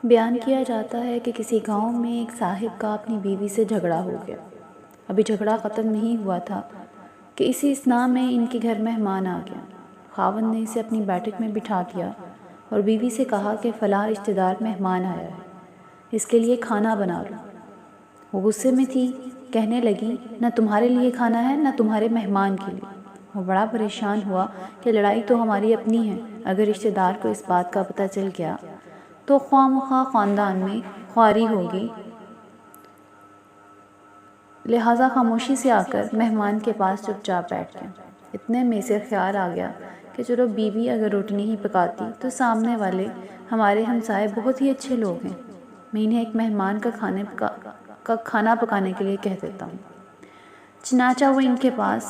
بیان کیا جاتا ہے کہ کسی گاؤں میں ایک صاحب کا اپنی بیوی سے جھگڑا ہو گیا۔ ابھی جھگڑا ختم نہیں ہوا تھا کہ اسی اثناء میں ان کے گھر مہمان آ گیا۔ خاوند نے اسے اپنی بیٹھک میں بٹھا دیا اور بیوی سے کہا کہ فلاں رشتہ دار مہمان آیا ہے، اس کے لیے کھانا بنا لو۔ وہ غصے میں تھی، کہنے لگی نہ تمہارے لیے کھانا ہے نہ تمہارے مہمان کے لیے۔ وہ بڑا پریشان ہوا کہ لڑائی تو ہماری اپنی ہے، اگر رشتہ دار کو اس بات کا پتہ چل گیا تو خواہ مخواہ خاندان میں خواری ہوگی، لہٰذا خاموشی سے آ کر مہمان کے پاس چپ چاپ بیٹھ گیا۔ اتنے میں سے خیال آ گیا کہ چلو بیوی اگر روٹی نہیں پکاتی تو سامنے والے ہمارے ہمسائے بہت ہی اچھے لوگ ہیں، میں انہیں ایک مہمان کا کھانا پکانے کے لیے کہہ دیتا ہوں۔ چنانچہ وہ ان کے پاس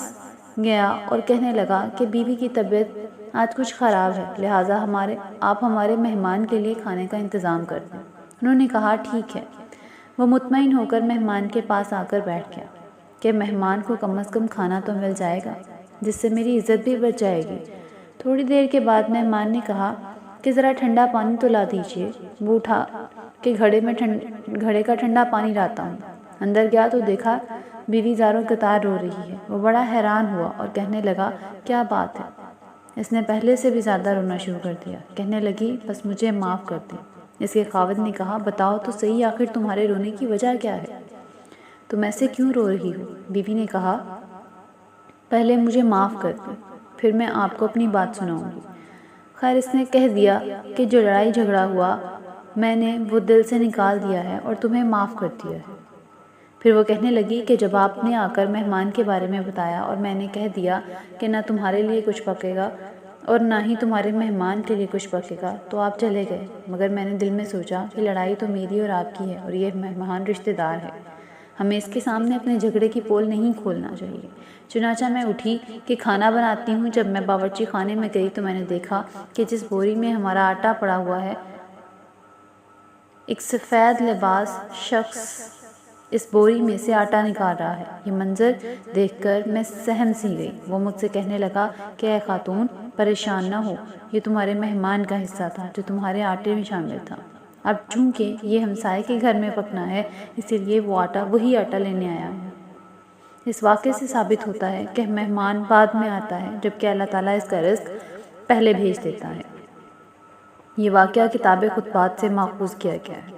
گیا اور کہنے لگا کہ بیوی کی طبیعت آج کچھ خراب ہے، لہٰذا آپ ہمارے مہمان کے لیے کھانے کا انتظام کر دیں۔ انہوں نے کہا ٹھیک ہے۔ وہ مطمئن ہو کر مہمان کے پاس آ کر بیٹھ گیا کہ مہمان کو کم از کم کھانا تو مل جائے گا، جس سے میری عزت بھی بچ جائے گی۔ تھوڑی دیر کے بعد مہمان نے کہا کہ ذرا ٹھنڈا پانی تو لا دیجیے۔ وہ اٹھا کہ گھڑے کا ٹھنڈا پانی لاتا ہوں۔ اندر گیا تو دیکھا بیوی زاروں قطار رو رہی ہے۔ وہ بڑا حیران ہوا اور کہنے لگا کیا بات ہے؟ اس نے پہلے سے بھی زیادہ رونا شروع کر دیا۔ کہنے لگی بس مجھے معاف کر دیں۔ اس کے خاوند نے کہا بتاؤ تو صحیح، آخر تمہارے رونے کی وجہ کیا ہے؟ تم ایسے کیوں رو رہی ہو؟ بیوی نے کہا پہلے مجھے معاف کر دیں، پھر میں آپ کو اپنی بات سناؤں گی۔ خیر، اس نے کہہ دیا کہ جو لڑائی جھگڑا ہوا میں نے وہ دل سے نکال دیا ہے اور تمہیں معاف کر دیا ہے۔ پھر وہ کہنے لگی کہ جب آپ نے آ کر مہمان کے بارے میں بتایا اور میں نے کہہ دیا کہ نہ تمہارے لیے کچھ پکے گا اور نہ ہی تمہارے مہمان کے لیے کچھ پکے گا تو آپ چلے گئے، مگر میں نے دل میں سوچا کہ لڑائی تو میری اور آپ کی ہے اور یہ مہمان رشتہ دار ہے، ہمیں اس کے سامنے اپنے جھگڑے کی پول نہیں کھولنا چاہیے۔ چنانچہ میں اٹھی کہ کھانا بناتی ہوں۔ جب میں باورچی خانے میں گئی تو میں نے دیکھا کہ جس بوری میں ہمارا آٹا پڑا ہوا ہے، ایک سفید لباس شخص اس بوری میں سے آٹا نکال رہا ہے۔ یہ منظر دیکھ کر میں سہم سی گئی۔ وہ مجھ سے کہنے لگا کہ اے خاتون، پریشان نہ ہو، یہ تمہارے مہمان کا حصہ تھا جو تمہارے آٹے میں شامل تھا۔ اب چونکہ یہ ہمسائے کے گھر میں پکنا ہے، اسی لیے وہی آٹا لینے آیا ہے۔ اس واقعے سے ثابت ہوتا ہے کہ مہمان بعد میں آتا ہے، جبکہ اللہ تعالیٰ اس کا رزق پہلے بھیج دیتا ہے۔ یہ واقعہ کتاب خطبات سے ماخوذ کیا گیا ہے۔